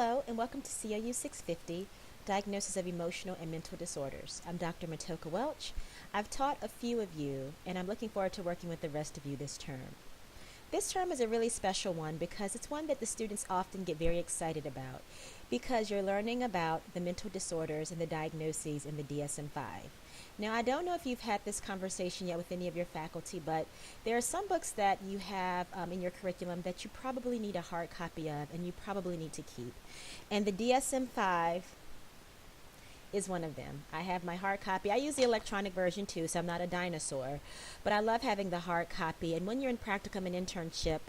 Hello, and welcome to COU-650, Diagnosis of Emotional and Mental Disorders. I'm Dr. Matoka Welch. I've taught a few of you, and I'm looking forward to working with the rest of you this term. This term is a really special one because it's one that the students often get very excited about because you're learning about the mental disorders and the diagnoses in the DSM-5. Now, I don't know if you've had this conversation yet with any of your faculty, but there are some books that you have in your curriculum that you probably need a hard copy of and you probably need to keep. And the DSM-5 is one of them. I have my hard copy. I use the electronic version too, so I'm not a dinosaur, but I love having the hard copy. And when you're in practicum and internship,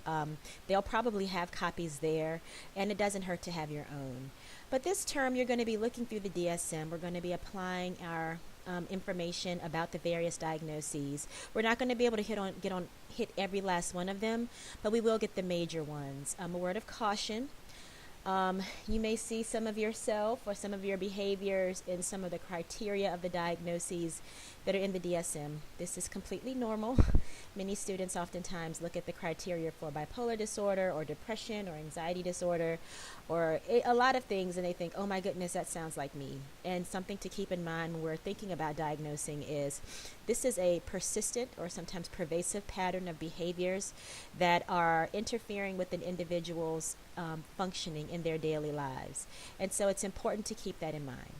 they'll probably have copies there, and it doesn't hurt to have your own. But this term, you're going to be looking through the DSM. We're going to be applying our information about the various diagnoses. We're not going to be able to hit every last one of them, but we will get the major ones. A word of caution. You may see some of yourself or some of your behaviors in some of the criteria of the diagnoses that are in the DSM. This is completely normal. Many students oftentimes look at the criteria for bipolar disorder or depression or anxiety disorder or a lot of things, and they think, oh my goodness, that sounds like me. And something to keep in mind when we're thinking about diagnosing is this is a persistent or sometimes pervasive pattern of behaviors that are interfering with an individual's functioning in their daily lives. And so it's important to keep that in mind.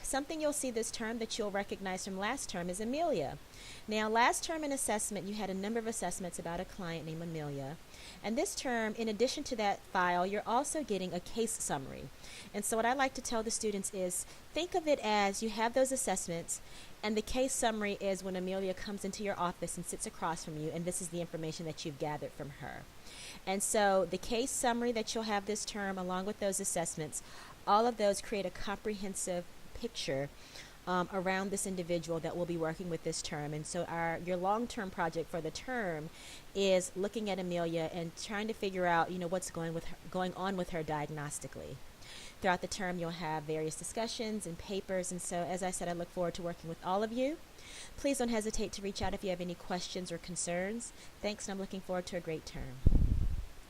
Something you'll see this term that you'll recognize from last term is Amelia. Now, last term in assessment, you had a number of assessments about a client named Amelia. And this term, in addition to that file, you're also getting a case summary. And so what I like to tell the students is think of it as you have those assessments, and the case summary is when Amelia comes into your office and sits across from you, and this is the information that you've gathered from her. And so the case summary that you'll have this term, along with those assessments, all of those create a comprehensive picture around this individual that we'll be working with this term. And so your long-term project for the term is looking at Amelia and trying to figure out, what's going on with her diagnostically. Throughout the term, you'll have various discussions and papers. And so, as I said, I look forward to working with all of you. Please don't hesitate to reach out if you have any questions or concerns. Thanks, and I'm looking forward to a great term.